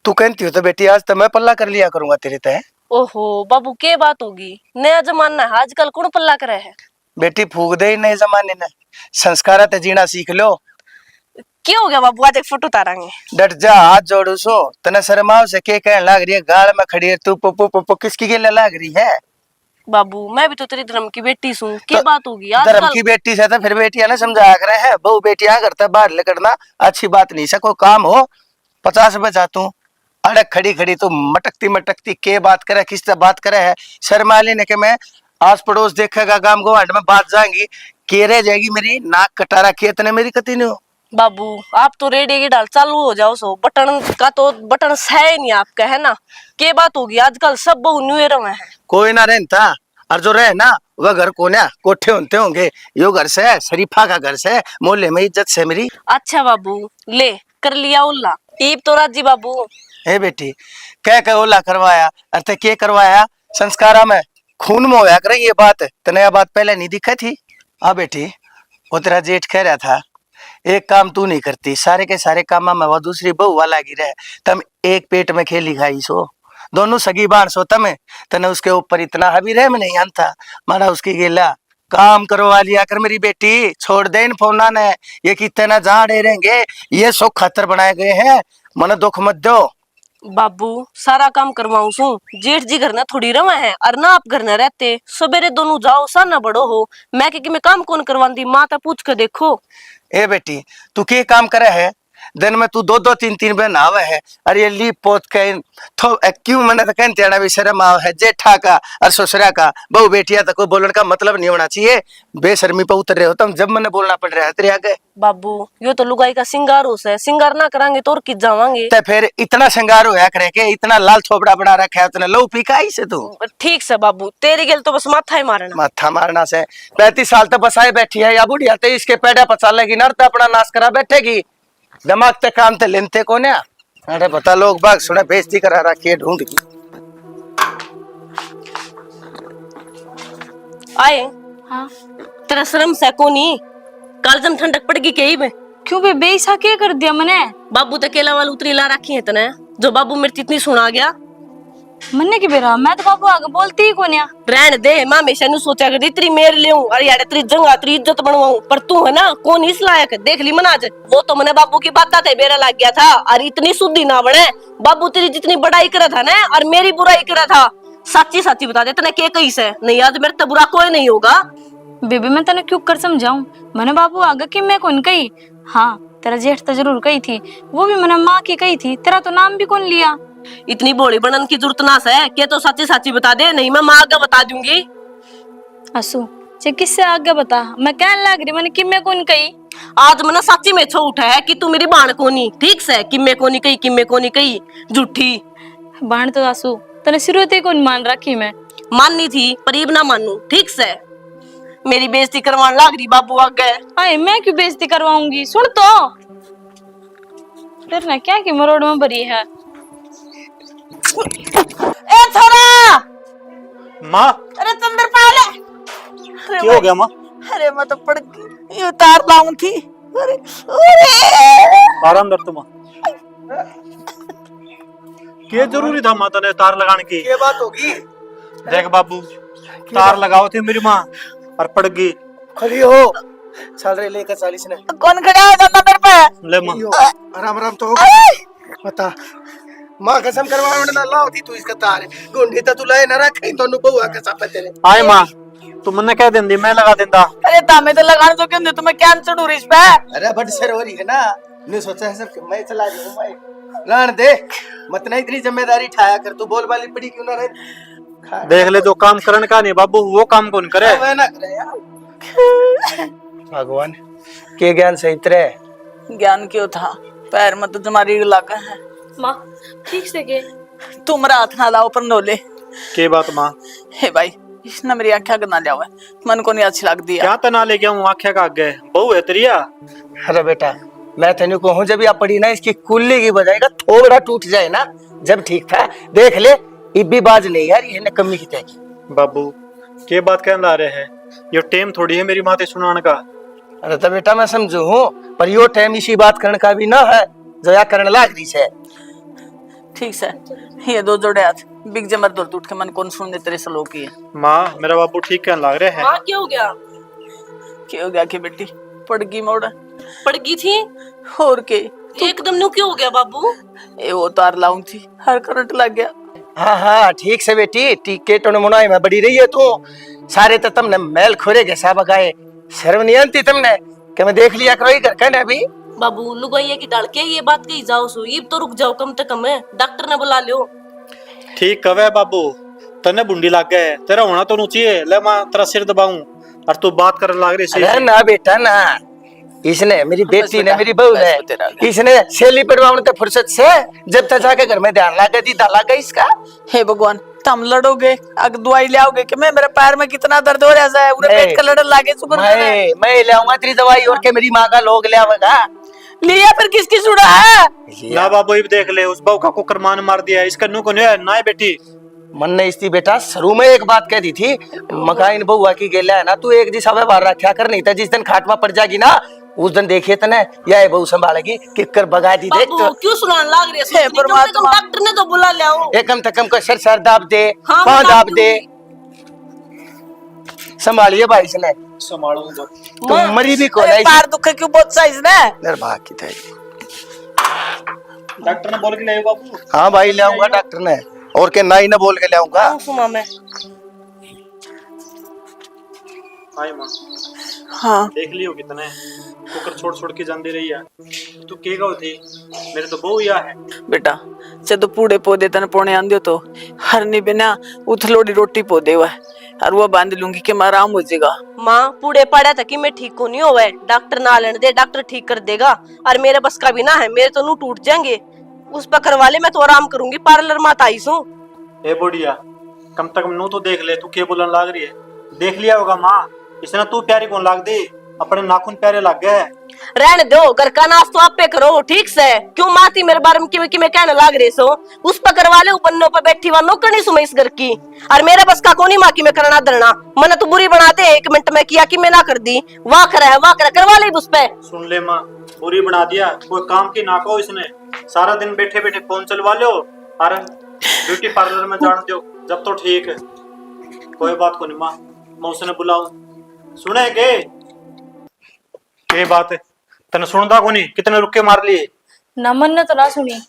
तू कहती हो तो बेटी आज तो मैं पल्ला कर लिया करूंगा तेरे तय। ओहो बाबू के बात होगी, नया जमाना है आजकल, कौन पल्ला करे है। बेटी फूक दे नए जमाने ने, संस्कार ते जीना सीख लो। क्या हो गया बाबू, आज एक फोटो उतारेंगे। डट जा, हाथ जोड़ू सो, तने शर्माओ से के कहने लग रही है, गाल में खड़ी है तू, पुप्पू पुप्पू किसकी गेले लग रही है। बाबू मैं भी तो तेरी धर्म की बेटी सूं, तो क्या बात होगी धर्म आजकल। की बेटी से तो फिर बेटियां ने समझाया करे है, बहु बेटियां करता बाहर लेकर अच्छी बात नहीं, सको काम हो 50 बजा तू अड़क खड़ी खड़ी तू मटकती के बात करे, किस से बात करे है, शर्मा लेने के मैं आस पड़ोस देखेगा गांव गोवांड में बात जाएंगी, के रह जाएगी मेरी नाक कटा रखी है तने मेरी कती नहीं हो। बाबू आप तो रेडियो की डाल चालू हो जाओ सो, बटन का तो बटन है नहीं आपका, है ना। के बात होगी आजकल सब बहु न्यू ईयर में है। कोई ना रहता, और जो रहे ना वह घर को ना कोठे होते होंगे, यो घर से है, शरीफा का घर से, मोहल्ले में इज्जत से मेरी। अच्छा बाबू ले कर लिया उल्ला, ईब तो राजी बाबू। हे बेटी क्या ओला करवाया, अर्थ के करवाया, संस्कारा में खून में होया करे ये बात, तने यह बात पहले नहीं दिखा थी। हाँ बेटी, वो तेरा जेठ कह रहा था एक काम तू नहीं करती, सारे के सारे काम में वो दूसरी बहू वाला गिरे, तम एक पेट में खेली खाई सो, दोनों सगी बाण सो तमे, तने उसके ऊपर इतना हबी रह में नहीं आता, मारा उसकी गेला काम करवा लिया कर मेरी बेटी, छोड़ दे इन फोना ने, ये कितने जहाँ डे रहेंगे, ये सो खतर बनाए गए हैं, मन दुख मत दो। बाबू सारा काम करवाऊं सू, जेठ जी घर ना थोड़ी रवा है, और ना आप घर न रहते, सवेरे दोनों जाओ सा ना बड़ो हो, मैं कि मैं काम कौन करवांदी, माता पूछ के देखो। ए बेटी तू के काम करे है, दिन में तू दो दो तीन तीन बार नहावे है, अरे ये लीप पोत के थो क्यों मैंने तो कहते हैं भी शर्म आव है, जेठा का और ससुरा का बहू बेटिया तक कोई बोलने का मतलब नहीं होना चाहिए, बेशर्मी पे उतर रहे हो तुम, जब मैंने बोलना पड़ रहा है तेरे आगे। बाबू यो तो लुगाई का सिंगार हो है, सिंगार ना करांगे तो और किस जावांगे। तो फिर इतना श्रृंगार होया करे के, इतना लाल थोपड़ा बना रखा है, उतने लो पी का ही से तू। ठीक से बाबू, तेरी गेल तो बस माथा ही मारना। माथा मारना से 35 साल तक बसाए बैठी है, या बुढ़िया ते इसके पेड़ा पचा लेगी, नरता अपना नाश करा बैठेगी, दिमाग ते काम ते लेनते को ना। अरे बता लोग बाग सुने बेइज्जती करा रखी है ढूंढ की। आए हाँ तेरा शर्म से कोनी, कालजम ठंडक पड़गी के ही में। क्यों बे बेईसा क्या कर दिया मैंने? बाबू तो केला वाल उतरी ला रखी है तने, जो बाबू मेरी इतनी सुना गया। मन्ने की बेरा मैं तो बाबू आगे बोलती ही कोन्या। रहन दे, मैं हमेशा नु सोचा कर तेरी मेर ले हूं, अरे यार तेरी जंगा तेरी इज्जत बनवाऊं, पर तू है ना कौन इस लायक, देख ली मनाज, वो तो मैंने बाबू की बात थे बेरा लग गया था, और इतनी शुद्धि ना बने, बाबू तेरी जितनी बड़ाई करा था ना और मेरी बुराई करा था, सच्ची सच्ची बता दे तने के कही से नहीं, आज मेरे तो बुरा कोई नहीं होगा। बेबी मैं तने क्यों कर समझाऊं, मैंने बाबू आगे कि मैं कौन कही। हाँ तेरा जेठ तो जरूर कही थी, वो भी मैंने माँ की कही थी, तेरा तो नाम भी कौन लिया। इतनी बोली बनन की जरूरत ना है, के तो सच्ची सच्ची बता दे, नहीं मैं माँ आगे बता दूंगी। असू चे किससे आगे बता, मैं कहने लग रही मैंने कि मैं कौन कही। आज मैंने सच्ची में छो उठा है कि तू मेरी बाण कोनी, ठीक से कि मैं कोनी कही, कि मैं कोनी कही, झूठी बाण तो आसू तने शुरुआत ही कौन मान रखी, मैं माननी थी पर इब ना मानू, ठीक से मेरी बेइज्जती करवाने लग रही बाबू आगे। आए मैं क्यों बेइज्जती करवाऊंगी, सुन तो फिर ना क्या कि मरोड़ में भरी है। ए छोरा, माँ अरे चंद्र पाले, अरे क्या हो गया माँ? अरे मैं तो पड़ गई, ये तार लाऊं थी, अरे अरे आराम कर तुम। क्या जरूरी था माता ने तार लगाने की? ये बात होगी, देख बाबू तार लगाओ थी मेरी माँ और पड़ गई। खड़ी हो, चल रहे लेकर 40 ने। कौन खड़ा है जाना मेरे पे? ले माँ आराम आराम तो बता, माँ कसम करवा ना लाओ थी तू इसका तार, गुंडी तो तू लाए ना रखे तो नुबुआ का सापे तेरे। आए माँ तू मन्ने कह देंदी मैं लगा देंदा। अरे तामे तो लगाने तो क्यों, तुम्हें क्या चढ़ू रही इस पे? अरे बड़ सर हो रही है ना, ने सोचा है सब मैं चला रही हूँ, मैं रान दे मत, नहीं इतनी जिम्मेदारी ठाया कर, तू बोल वाली पड़ी क्यों ना रहे। देख ले जो काम करने का नहीं बाबू वो काम कौन करे? वह ना करे यार। भगवान के ज्ञान से इतरे ज्ञान क्यों था, पैर में तो तुम्हारी लगा है। माँ ठीक से के तुम हाथ ना लाओ पर नोले। के बात माँ? हे भाई इसने मेरी आंखें गना लिया हुआ है, मन को नहीं अच्छी लग दिया। क्या तना ले गया हूँ आँखें का आगे, बहू है तेरिया। अरे बेटा मैं तेन कहूँ जब आप पड़ी ना इसकी कुल्ली की बजाय का थोड़ा टूट जाए ना, जब ठीक था देख ले, इब्बी बाज नहीं यार, ये न कमी की तय। बाबू के बात कहने ला रहे हैं, ये टेम थोड़ी है मेरी माते सुनाने का। अरे तो बेटा मैं समझू हूँ, पर यो टाइम इसी बात करने का भी ना है जो या करने लाग रही है। ठीक से ये दो जोड़े हाथ बिग जमर दूर टूट के मन कौन सुनने तेरे से लोग की है। माँ मेरा बाबू ठीक कहने लग रहे हैं। माँ क्या हो गया? क्या हो गया कि बेटी पड़ गई मोड़, पड़ गई थी और के एकदम न्यू क्यों हो गया बाबू? ए वो तार लाऊं थी, हर करंट लग गया। हाँ हाँ ठीक से बेटी, टीके टोने मुनाई में बड़ी रही है तू, सारे तो तुमने मैल खोरे कैसा बगाए, शर्म नहीं आती तुमने कि मैं देख लिया करो ही करके अभी। बाबू लुगाइया की डाल के ये बात कही जाओ सो, ये तो रुक जाओ कम से कम है, डॉक्टर ने बुला लियो। ठीक कवे बाबू, तने बुंडी लग गए, तेरा होना तो नुची है, ले माँ तेरा सिर दबाऊं, और तू बात कर लाग रही अरे सही ना बेटा ना, इसने मेरी बेटी ने, मेरी बहू बस तेरा ने, इसने सैली पड़वाने तो फुर्सत से जब तक जाके घर में ध्यान लगा दी लगा इसका। हे भगवान, तुम लड़ोगे अग दवाई ले आओगे कि मैं, मेरे पैर में कितना दर्द हो रहा है, पूरे पेट का लड़न लागे शुक्र है। मैं ले आऊंगा तेरी दवाई और के मेरी माँ का लोग ले आवेगा। लिया फिर किसकी सुड़ा है? ना बाबू ये देख ले, उस बहू का कुकर मान मार दिया, इसका नु को है ना है बेटी। मन ने इसकी बेटा शुरू में एक बात कह दी थी, मकान बहुआ की गेला है ना, तू एक दिशा में बाहर रखा कर, नहीं था जिस दिन खाट में पड़ जाएगी ना उस दिन देखिए तने यह बहू संभालेगी, किकर भगा दी देख तो। क्यों सुनाने लाग रही है? परमात्मा। डॉक्टर ने तो बुला ले आओ। एकम थकम का सर दाब दे, हाँ, पाँव मैं दाब दाब दे, संभालिए भाई इसने। संभालूंगा तुम मरी भी को पैर दुखे क्यों बहुत साइज ने? निर्भाग की थे। डॉक्टर ने बोल के ले बाबू। हाँ भाई ले आऊंगा डॉक्टर ने, और के नाई ना बोल के ले आऊंगा। सुना मैं हाय मां, हाँ देख लियो कितने कुकर छोड़ छोड़ के जान दे रही है। तू के गाँव थी, मेरे तो बहू या है बेटा, जब पूड़े पौधे तन पौने आंदे तो हरनी बिना उथलोड़ी रोटी पौधे हुआ और वो बांध लूंगी कि मैं आराम हो जाएगा। माँ पूरे पड़ा था कि मैं ठीक को नहीं हुआ है, डॉक्टर ना लेने दे, डॉक्टर ठीक कर देगा। और मेरे बस का भी ना है, मेरे तो नू टूट जाएंगे, उस पर करवा ले, मैं तो आराम करूंगी, पार्लर माता आई सू। ए बुढ़िया, कम तक नू तो देख ले, तू के बोलन लाग रही है। देख लिया होगा माँ, इसने तू प्यारी कौन लाग दी, अपने नाखून प्यारे लग गए। रहने दो, घर का नाश तो आप पे करो, ठीक से। क्यों माती मेरे बारे में कि मैं कहने लाग रही सो, उस पर करवा ले, ऊपर पर बैठी हुआ नौकरनी सुमे इस घर की। और मेरे बस का कोनी माँ की मैं करना धरना, मैंने तो बुरी बनाते 1 मिनट में किया कि मैं ना कर दी, वाह कर करवा ले उस पे। सुन ले माँ, बुरी बना दिया, कोई काम की ना को इसने, सारा दिन बैठे बैठे फोन चलवा लो और ब्यूटी पार्लर में जान दो, जब तो ठीक है। कोई बात को नहीं माँ, मैं उसने बुलाऊं, सुने के बात है तने सुनदा को नहीं, कितने रुके मार लिए। ना मन ने तो ना सुनी,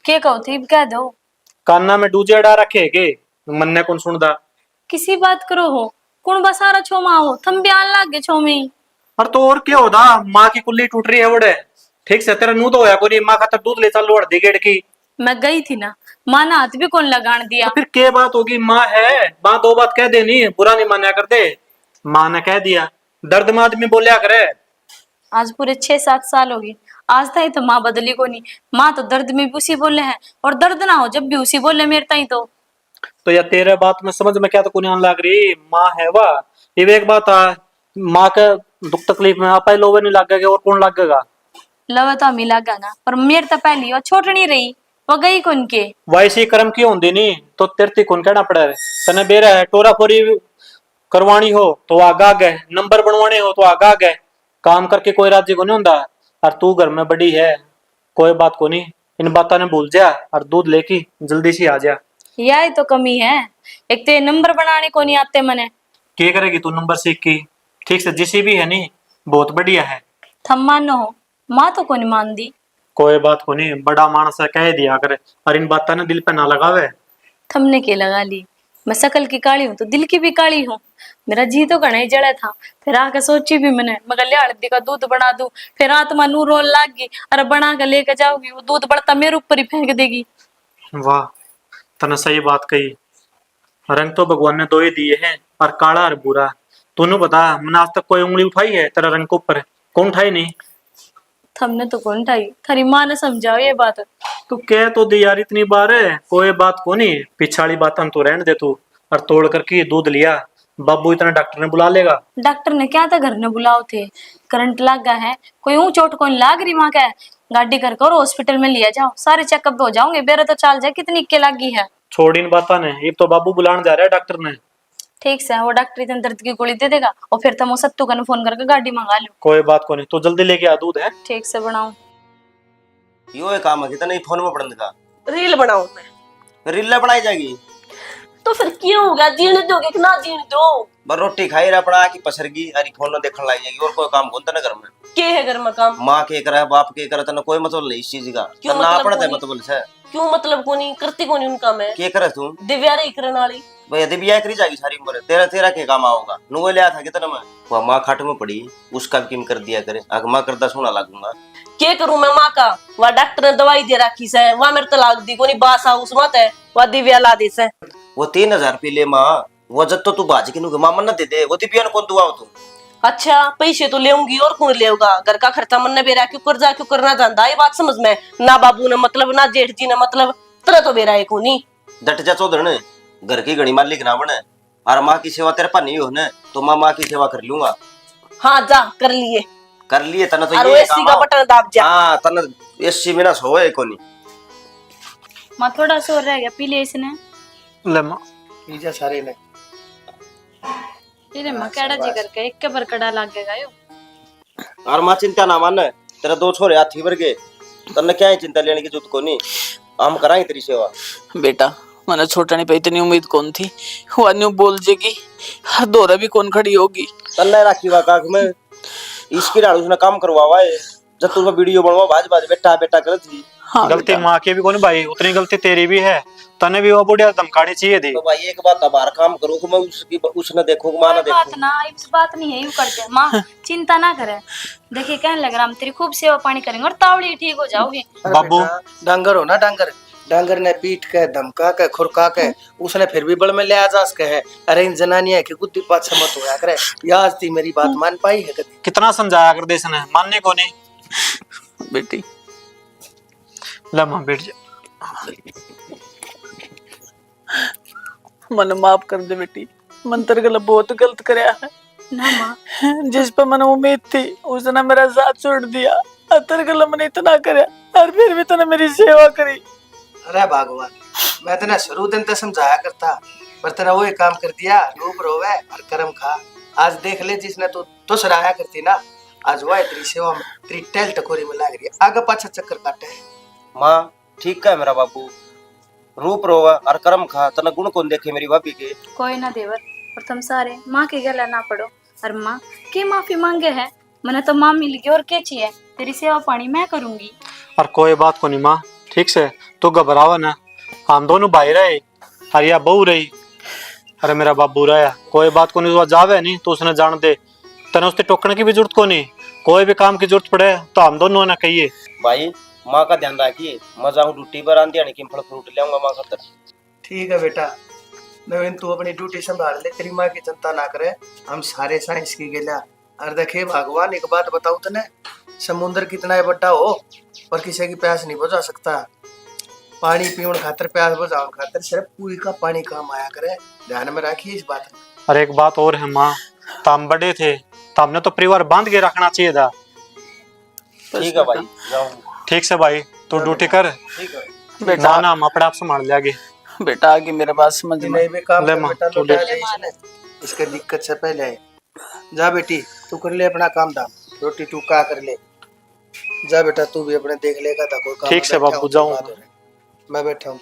के कहो थी कह दो। कान्ना में डूजे अड़ा रखे के मन ने कौन सुनदा। किसी बात करो हो, कौन बसारा छोमा हो, थम बयान लाग गए छोमी। और तो और क्या होता, माँ की कुल्ली टूट रही है बड़े, ठीक से तेरा नू तो होया कोनी, माँ खातर दूध ले चल लोड़ दी गेड़ की। मैं गई थी ना, माँ ने हाथ भी कौन लगान दिया। तो फिर के बात होगी, माँ है, माँ 2 बात कह देनी, बुरा नहीं मान्या करते। माँ ने कह दिया, दर्द में आदमी बोलिया करे। आज पूरे 6-7 साल होगी, आज तक तो माँ बदली को नहीं। माँ तो दर्द में भी उसी बोले हैं, और दर्द ना हो जब भी उसी बोले मेरे ताई तो यार तेरे बात में समझ में क्या तो कोनी आने लग रही, माँ है वाह। ये एक बात है, माँ का दुख तकलीफ में आपा लोवे नहीं लगेगा और कौन लगेगा। लवा तो हमें लगा ना, पर मेरे तो पहली और छोट नहीं रही, वो गई कौन के। वैसी कर्म की होंदी नहीं तो तेरती कौन कहना पड़ा है। तने बेरा है टोरा फोरी करवानी हो तो आगा गए, नंबर बनवाने हो तो आगा गए, काम करके कोई राज्य को नहीं होता। और तू घर में बड़ी है, कोई बात को नहीं, इन बातों ने भूल जा और दूध लेके जल्दी से आ जा। यही तो कमी है, एक तो नंबर बनाने को नहीं आते मने। क्या करेगी तू नंबर सीख की, ठीक से जिसी भी है नहीं, बहुत बढ़िया है। थम मानो हो, माँ तो को नहीं मान दी। कोई बात को नहीं, बड़ा मानस है कह दिया करे, और इन बातों ने दिल पे ना लगावे। थमने के लगा ली, मैं शकल की काली हूँ तो दिल की भी काली हूँ। मेरा जी तो घना ही जड़ा था, फिर आके सोची भी मैंने, मगर ले हल्दी का दूध बना दूं, फिर आत्मा नू रोन लाग गई, अरे बना के लेके जाओगी, वो दूध बढ़ता मेरे ऊपर ही फेंक देगी। वाह, तने सही बात कही। रंग तो भगवान ने 2 ही दिए हैं, और काला और बुरा। तूने बता, मैंने आज तक कोई उंगली उठाई है तेरा रंग के ऊपर? कौन उठाई नहीं। थमने तो कौन ठाई, थारी माँ ने समझाओ ये बात। तू कह तो दे यार इतनी बार है, कोई बात को नहीं, पिछाड़ी बात तो रहने दे तू। और तोड़ करके दूध लिया, बाबू इतना डॉक्टर ने बुला लेगा। डॉक्टर ने क्या था, घर ने बुलाओ थे, करंट लग गया है, कोई ऊँ चोट कौन लाग रही, माँ का गाड़ी करके और हॉस्पिटल में लिया जाओ, सारे चेकअप हो जाओगे, बेरा तो चाल जाए कितनी इक्के लगी है। छोड़ इन बात ने, ये तो बाबू बुलाने जा रहा है डॉक्टर ने। ठीक से, वो डॉक्टर इतने दर्द की गोली दे देगा, और फिर तुम सत्तू का फोन करके गाड़ी मंगा लो। कोई बात को नहीं, तो जल्दी लेके आ दूध है। ठीक से बनाओ। यो काम है कितना फोन में पढ़ने का। रील बनाऊं मैं, रील बनाई जाएगी तो फिर क्यों होगा, जीने दोगे कि ना जीने दो। बर रोटी खाई रहा पड़ा की पसरगी, अरे फोन में देखने लग जाएगी, और कोई काम कौन ना घर में। के है घर में काम, माँ के करे बाप के करे, तना कोई मतलब नहीं इस चीज का। क्यों तना मतलब पड़ता है कोनी? मतलब से क्यों मतलब को नहीं करती, को नहीं उनका मैं के करे तू दिव्या रे करने वाली। भाई यदि बिया करी जाएगी सारी उम्र, तेरा तेरा के काम आओगा। नुगो लिया था कितना मैं, वह माँ खाट में पड़ी, उसका भी किम कर दिया करे, अगर माँ करता सोना लागूंगा। के करूं मैं माँ का, वह डॉक्टर ने दवाई दे रखी से, वह मेरे तलाक दी कोनी बासा उस मत है, वह दिव्या ला दे से। वो 3000 रुपये ले माँ, वो जब तो तू बाजी के नु मां मन दे दे वो ती पियन कौन दुआ तू अच्छा पैसे तो लेऊंगी और कौन लेगा? घर का खर्चा मन ने बेरा क्यों कर जा क्यों करना जानता, ये बात समझ में ना बाबू ने मतलब ना जेठ जी ने मतलब तेरा तो बेरा है कोनी। डट जा चौधर ने घर की घड़ी मालिक ना बने और माँ की सेवा तेरे पर नहीं हो ने तो माँ की सेवा कर लूंगा। हाँ जा कर लिए तना तो और ये एसी का बटन दाब जा। हाँ तना एसी में ना सोए कोनी। माँ थोड़ा सो रह गया, पी ले इसने। ले माँ पीजा सारे ने तेरे माँ केड़ा जी करके एक के पर कड़ा लाग गया यो। और माँ चिंता ना मान तेरा 2 छोरे हाथी भर गए तन्ने क्या है चिंता लेने की जरूरत कोनी, हम कराएंगे तेरी सेवा। बेटा मैंने छोटनी पे इतनी उम्मीद कौन थी, वो अन्यू बोल जेगी दोरा भी कौन खड़ी होगी। तन्ने राखी वा काख में इसकी डाल उसने काम करवावा है जब तू वीडियो बनवा भाज भाज बेटा बेटा कर थी। हाँ गलती बेटा। माँ की भी कोनी भाई, उतनी गलती तेरी भी है। तने भी वो बुढ़िया धमकानी चाहिए थी। तो भाई एक बात बाहर काम करो कि मैं उसकी उसने देखो मां ना कोई बात देखो। ना, इस बात नहीं है, यूं करते हैं। माँ चिंता ना करे, देखिए कहने लग रहा हम तेरी खूब सेवा पानी करेंगे और तावड़ी ठीक हो जाओगे। बाबू। डांगर हो ना डांगर, डांगर ने पीट के धमका के खुरका के उसने फिर भी बल में ले आजास के है। अरे इन जनानियां की गुद्दी पाछे मत होया करे, याद थी मेरी बात मान पाई है कभी? कितना समझाया कर दे इसने, मानने को नहीं। बेटी ले माँ बैठ जा। मन माफ कर दे बेटी, मन तेरे गला बहुत गलत करया है। ना माँ जिस पर मन उम्मीद थी उसने मेरा साथ छोड़ दिया, तेरे गला मन इतना करया और फिर भी तूने मेरी सेवा करी। अरे भगवान, मैं तेना शुरू दिन ते समझाया करता पर तेरा वो काम कर दिया। रूप रोवे और कर्म खा। आज देख ले जिसने तो सराहा करती ना, आज वो तेरी सेवा में तेरी टेल टकोरी में लाग रही है, आगे पाछा चक्कर काटे है। माँ ठीक है मेरा बाबू, रूप रोवा और कर्म खा तना गुण कौन देखे मेरी भाभी के। कोई ना देवर, और तुम सारे माँ के गला ना पड़ो। और माँ के माफी मांगे है, मैंने तो माँ मिल गई और क्या चाहिए, तेरी सेवा पानी मैं करूंगी। और कोई बात को नहीं माँ, ठीक से तू घबरावा ना, हम दोनों भाई रहे और या बहू रही। अरे मेरा बाबू रहा, कोई बात को नहीं, वो जावे नहीं तो उसने जान दे, तने उससे टोकने की भी जरूरत को नहीं। कोई भी काम की जरूरत पड़े तो हम दोनों ना कहिए। भाई माँ का ध्यान रखिए, मैं जाऊँ ड्यूटी पर आंधी आने की फल फ्रूट ले आऊंगा माँ खातर। ठीक है बेटा नवीन, तू अपनी ड्यूटी संभाल ले, तेरी माँ की चिंता ना करे, हम सारे साइंस की गेला। और देखे भगवान एक बात बताऊं तने, समुद्र कितना ही बड़ा हो पर किसी की प्यास नहीं बुझा सकता। पानी पीने खातर प्यास बुझाने खातर सिर्फ पूरी का पानी काम आया करे, ध्यान में रखिए इस बात। और एक बात और है माँ, तो हम बड़े थे तो हमने तो परिवार बांध के रखना चाहिए था। ठीक है भाई जाऊँ। ठीक से भाई तू ड्यूटी कर, ठीक है बेटा ना ना हम अपने आप संभाल जाएंगे। बेटा आगे मेरे बात समझ में। नहीं भी काम ले कर माँ, बेटा, तू लौटा ले। ले इसने, इसके दिक्कत से पहले है। जा बेटी तू कर ले अपना काम धाम, रोटी तू का कर ले। जा बेटा तू भी अपने देख लेगा था कोई काम। ठीक से बैठा बाबू, हूँ तो जाऊँ बात हो रही। मैं बैठा हूँ।